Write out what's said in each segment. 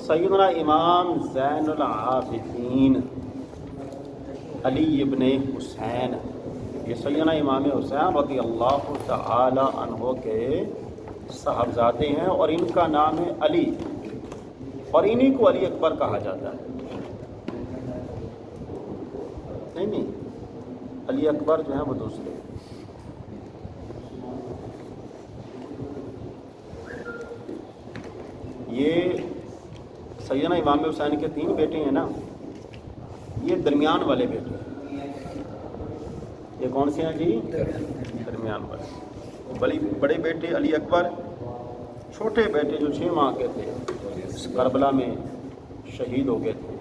سیدنا امام زین العابدین علی ابن حسین، یہ سیدنا امام حسین رضی اللہ تعالی عنہ کے صاحبزادے ہیں، اور ان کا نام ہے علی، اور انہی کو علی اکبر کہا جاتا ہے۔ نہیں، علی اکبر جو ہیں وہ دوسرے۔ یہ سیدنا امام حسین کے 3 بیٹے ہیں نا، یہ درمیان والے بیٹے ہیں۔ یہ کون سے ہیں جی؟ درمیان والے۔ بڑے بیٹے علی اکبر، چھوٹے بیٹے جو 6 ماہ کے تھے کربلا میں شہید ہو گئے تھے،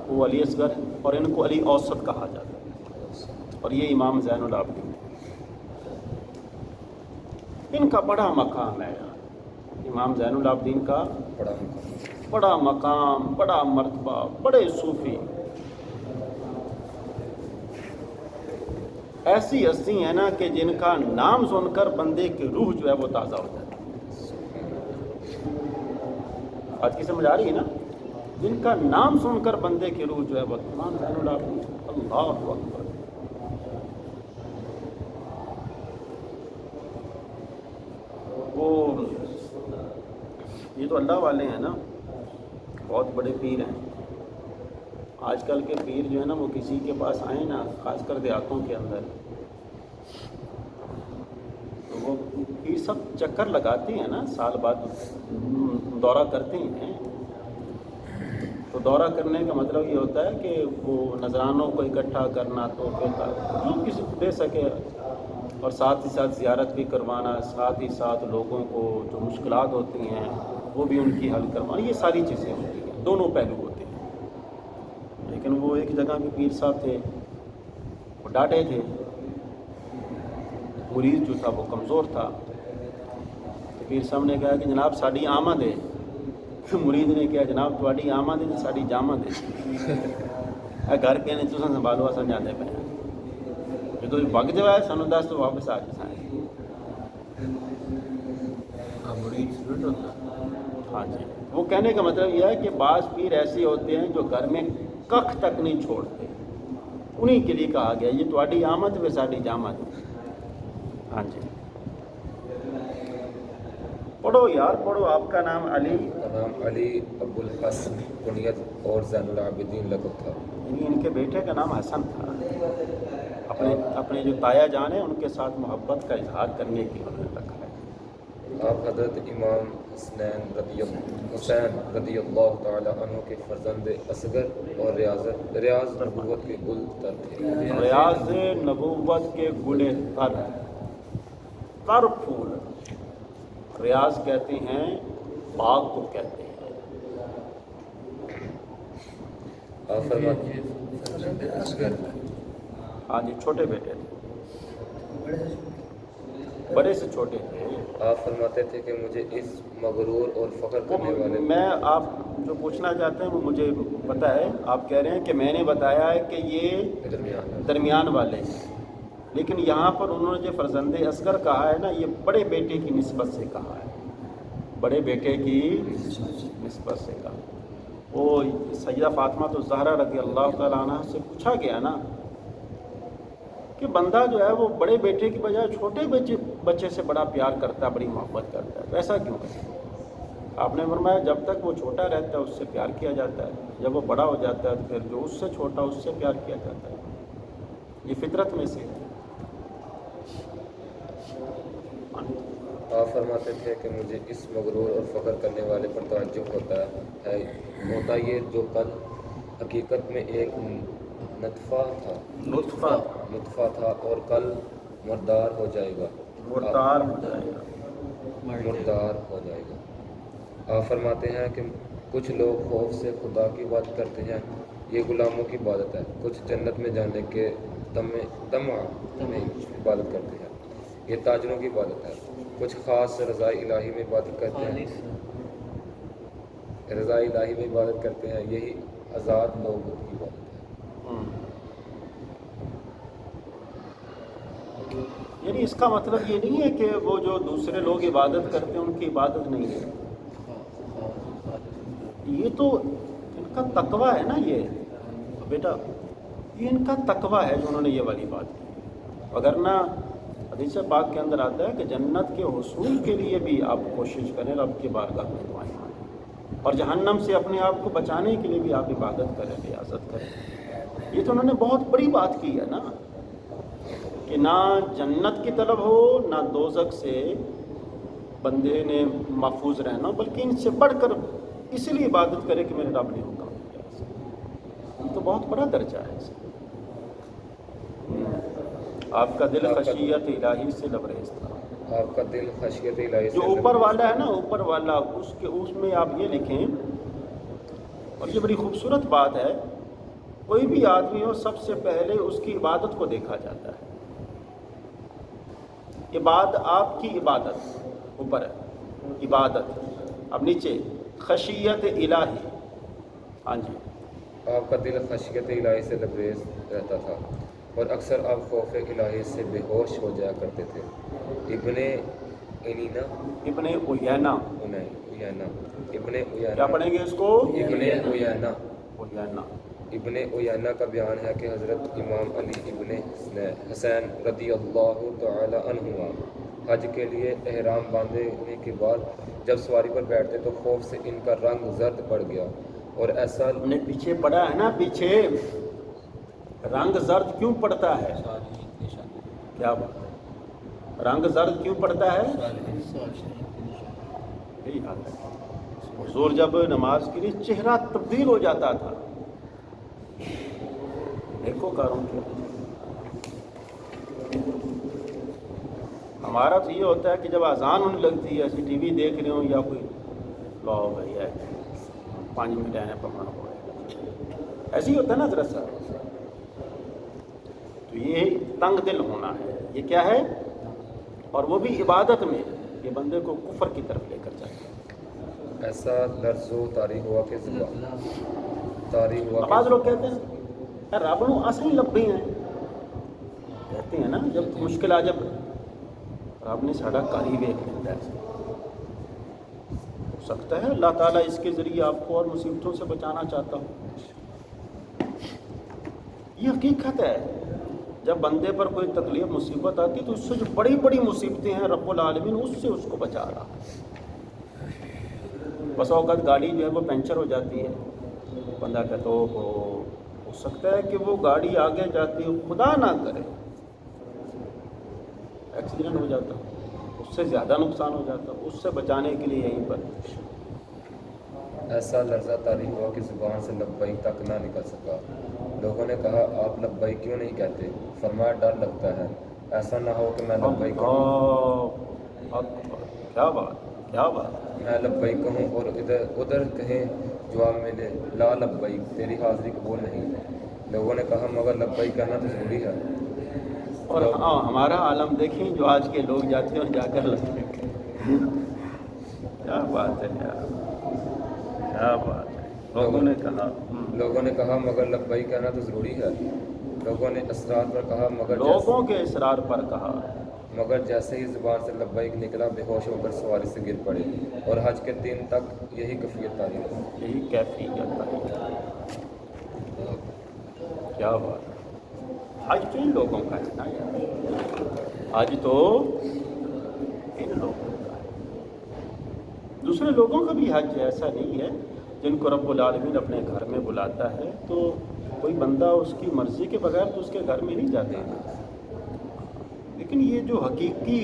وہ علی اصغر، اور ان کو علی اوسط کہا جاتا ہے، اور یہ امام زین العابدین۔ ان کا بڑا مقام ہے، امام زین العابدین کا بڑا مقام، بڑا مرتبہ، بڑے صوفی، ایسی ہستی ہیں نا کہ جن کا نام سن کر بندے کی روح جو ہے وہ تازہ ہو جاتی ہے۔ آج کی سمجھ آ رہی ہے نا؟ جن کا نام سن کر بندے کی روح جو ہے وہ امام زین العابدین، اللہ اکبر۔ وہ یہ تو اللہ والے ہیں نا، بہت بڑے پیر ہیں۔ آج کل کے پیر جو ہے نا، وہ کسی کے پاس آئیں نا، خاص کر دیہاتوں کے اندر، تو وہ پیر سب چکر لگاتے ہیں نا، سال بعد دورہ کرتے ہیں۔ تو دورہ کرنے کا مطلب یہ ہوتا ہے کہ وہ نذرانوں کو اکٹھا کرنا، تو جو کسی کو دے سکے، اور ساتھ ہی ساتھ زیارت بھی کروانا، ساتھ ہی ساتھ لوگوں کو جو مشکلات ہوتی ہیں وہ بھی ان کی حل کروانا، یہ ساری چیزیں ہوتی ہیں، دونوں پہلو ہوتے ہیں۔ لیکن وہ ایک جگہ کے پیر صاحب تھے، وہ ڈانٹے تھے، مرید جو تھا وہ کمزور تھا، تو پیر صاحب نے کہا کہ جناب ساڑی آمد ہے۔ مرید نے کہا جناب تھوڑی آمد ہے ساڑی جامد ہے، گھر کے نے تساں سنبھالو اساں جاندے پے ہیں، جو بھگ جائے سانو دس تو واپس آ جائے۔ ہاں جی، وہ کہنے کا مطلب یہ ہے کہ بعض پیر ایسے ہوتے ہیں جو گھر میں کخ تک نہیں چھوڑتے، انہی کے لیے کہا گیا یہ تواڈی آمد و ساڈی جامد۔ ہاں جی، پڑھو یار پڑھو۔ آپ کا نام علی؟ نام علی ابو الحسن کنیت اور زین العابدین لقب تھا۔ یعنی ان کے بیٹے کا نام حسن تھا۔ اپنے جو تایا جان ہیں ان کے ساتھ محبت کا اظہار کرنے کے لیے انہوں نے رکھا ہے۔ آپ حضرت امام حسین رضی اللہ تعالی عنہ کے فرزند اصغر اور ریاض نبوت کے گل تر تھے۔ ریاض نبوت کے گل تر، تر پھول، ریاض کہتے ہیں باغ کو کہتے ہیں۔ آپ فرماتے ہاں جی، چھوٹے بیٹے تھے، بڑے سے چھوٹے تھے۔ آپ فرماتے تھے کہ مجھے اس مغرور اور فخر کرنے والے، میں آپ جو پوچھنا چاہتے ہیں وہ مجھے پتہ ہے۔ آپ کہہ رہے ہیں کہ میں نے بتایا ہے کہ یہ درمیان والے ہیں، لیکن یہاں پر انہوں نے جو فرزند اصغر کہا ہے نا، یہ بڑے بیٹے کی نسبت سے کہا ہے، بڑے بیٹے کی نسبت سے کہا۔ وہ سیدہ فاطمہ الزہرا رضی اللہ تعالیٰ عنہ سے پوچھا گیا نا کہ بندہ جو ہے وہ بڑے بیٹے کی بجائے چھوٹے بچے سے بڑا پیار کرتا ہے، بڑی محبت کرتا ہے، تو ایسا کیوں ہے؟ آپ نے فرمایا جب تک وہ چھوٹا رہتا ہے اس سے پیار کیا جاتا ہے، جب وہ بڑا ہو جاتا ہے تو پھر جو اس سے چھوٹا اس سے پیار کیا جاتا ہے، یہ فطرت میں سے ہے۔ آپ فرماتے تھے کہ مجھے اس مغرور اور فخر کرنے والے پر تعجب ہوتا یہ جو کل حقیقت میں ایک نطفہ تھا اور کل مردار ہو جائے گا۔ آپ فرماتے ہیں کہ کچھ لوگ خوف سے خدا کی بات کرتے ہیں، یہ غلاموں کی عبادت ہے، کچھ جنت میں جانے کے طمع میں عبادت کرتے ہیں، یہ تاجروں کی عبادت ہے، کچھ خاص رضا الہی میں عبادت کرتے ہیں، یہی آزاد لوگوں کی عبادت ہے۔ یعنی اس کا مطلب یہ نہیں ہے کہ وہ جو دوسرے لوگ عبادت کرتے ہیں ان کی عبادت نہیں ہے، یہ تو ان کا تقوی ہے نا، یہ بیٹا یہ ان کا تقوی ہے جو انہوں نے یہ والی بات کی، وگرنہ حدیث پاک کے اندر آتا ہے کہ جنت کے حصول کے لیے بھی آپ کوشش کریں، رب کی بارگاہ میں دعائیں مانگیں، اور جہنم سے اپنے آپ کو بچانے کے لیے بھی آپ عبادت کریں، ریاضت کریں۔ یہ تو انہوں نے بہت بڑی بات کی ہے نا، کہ نہ جنت کی طلب ہو نہ دوزخ سے بندے نے محفوظ رہنا، بلکہ ان سے بڑھ کر اسی لیے عبادت کرے کہ میرے رب نے حکم دیا۔ یہ تو بہت بڑا درجہ ہے اس کا۔ آپ کا دل خشیت الہی سے لبریز تھا۔ آپ کا دل خشیت الہی سے جو اوپر والا ہے نا، اوپر والا اس میں آپ یہ لکھیں، اور یہ بڑی خوبصورت بات ہے، کوئی بھی آدمی ہو سب سے پہلے اس کی عبادت کو دیکھا جاتا ہے۔ آپ کی عبادت اوپر ہے، عبادت، اب نیچے خشیت الہی۔ ہاں جی، آپ کا دل خشیت الہی سے لبریز رہتا تھا اور اکثر آپ خوف الہی سے بے ہوش ہو جایا کرتے تھے۔ ابن اینینا ابن عیینہ، کیا پڑھیں گے اس کو؟ ابن عیینہ عیینہ۔ ابن عیینہ کا بیان ہے کہ حضرت امام علی ابن حسین رضی اللہ تعالی عنہما حج کے لیے احرام باندھنے کے بعد جب سواری پر بیٹھتے تو خوف سے ان کا رنگ زرد پڑ گیا، اور ایسا ہم نے پیچھے پڑھا ہے نا، پیچھے رنگ زرد کیوں پڑتا ہے؟ کیا بات ہے، رنگ زرد کیوں پڑتا ہے؟ یہی حال ہے، حضور جب نماز کے لیے چہرہ تبدیل ہو جاتا تھا، دیکھو کاروں کیا۔ ہمارا تو یہ ہوتا ہے کہ جب اذان ہونے لگتی ہے، ایسی ٹی وی دیکھ رہے ہوں یا کوئی لو بھائی ہے 5 منٹ آنے پکڑنا پڑے گا، ایسے ہی ہوتا ہے نا ذرا سا۔ تو یہ تنگ دل ہونا ہے، یہ کیا ہے؟ اور وہ بھی عبادت میں، یہ بندے کو کفر کی طرف لے کر جاتا ہے۔ ایسا لرز و طاری ہوا کہ بعض لوگ کہتے ہیں رب نو اصل لبے ہیں، کہتے ہیں نا جب مشکل آ جب رب نے ساڑا کاری ویکھ لیتا ہے۔ ہو سکتا ہے اللہ تعالیٰ اس کے ذریعے آپ کو اور مصیبتوں سے بچانا چاہتا ہوں۔ یہ حقیقت ہے، جب بندے پر کوئی تکلیف مصیبت آتی تو اس سے جو بڑی بڑی مصیبتیں ہیں رب العالمین اس سے اس کو بچا رہا ہے۔ بس اوقات گاڑی جو ہے وہ پنچر ہو جاتی ہے، بندہ کہتا ہو سکتا ہے کہ وہ گاڑی آگے جاتی ہے، خدا نہ کرے ایکسیڈنٹ ہو جاتا، اس سے زیادہ نقصان ہو جاتا، اس سے بچانے کے لیے یہیں پر ایسا لرزہ طاری ہوا کہ زبان سے لبیک تک نہ نکل سکا۔ لوگوں نے کہا آپ لبیک کیوں نہیں کہتے؟ فرمایا ڈر لگتا ہے، ایسا نہ ہو کہ میں لبیک کہوں، کیا بات میں لبیک کہوں اور ادھر کہیں جواب ملے لا لبیک، تیری حاضری قبول نہیں۔ لوگوں نے کہا مگر لبیک کہنا تو ضروری ہے۔ اور ہمارا عالم دیکھیں جو آج کے لوگ جاتے ہیں جا کر لگتے ہیں، کیا بات ہے یار، کیا بات ہے۔ لوگوں نے کہا مگر لبیک کہنا تو ضروری ہے۔ لوگوں نے اسرار پر کہا لوگوں کے اسرار پر کہا، مگر جیسے ہی زبان سے لبیک نکلا بے ہوش ہو کر سواری سے گر پڑے، اور حج کے 3 تک یہی کیفیت تاری ہے۔ یہی کیفیت تاری ہے، کیا بات ہے۔ حج تو ان لوگوں کا ہے نا یار، حج تو ان لوگوں کا ہے، دوسرے لوگوں کا بھی حج ایسا نہیں ہے۔ جن کو رب العالمین اپنے گھر میں بلاتا ہے تو کوئی بندہ اس کی مرضی کے بغیر تو اس کے گھر میں نہیں جاتا، لیکن یہ جو حقیقی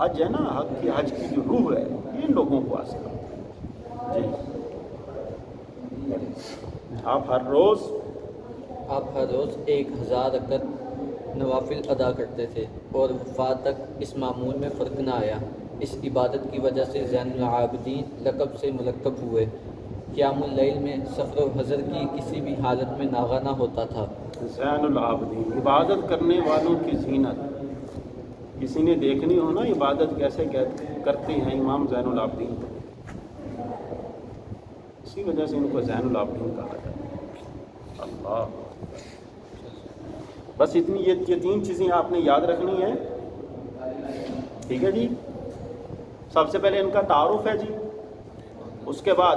حج ہے نا، حج کی جو روح ہے یہ ان لوگوں کو حاصل ہوتا ہے۔ جی آپ ہر روز 1000 رکعت نوافل ادا کرتے تھے اور وفات تک اس معمول میں فرق نہ آیا۔ اس عبادت کی وجہ سے زین العابدین لقب سے ملقب ہوئے۔ قیام اللیل میں سفر و حضر کی کسی بھی حالت میں ناغہ نہ ہوتا تھا۔ زین العابدین، عبادت کرنے والوں کی زینت، کسی نے دیکھنی ہو نا عبادت کیسے کرتے ہیں امام زین العابدین، اسی وجہ سے ان کو زین العابدین کہا جاتا ہے۔ اللہ، بس اتنی یہ 3 چیزیں آپ نے یاد رکھنی ہے، ٹھیک ہے جی۔ سب سے پہلے ان کا تعارف ہے جی، اس کے بعد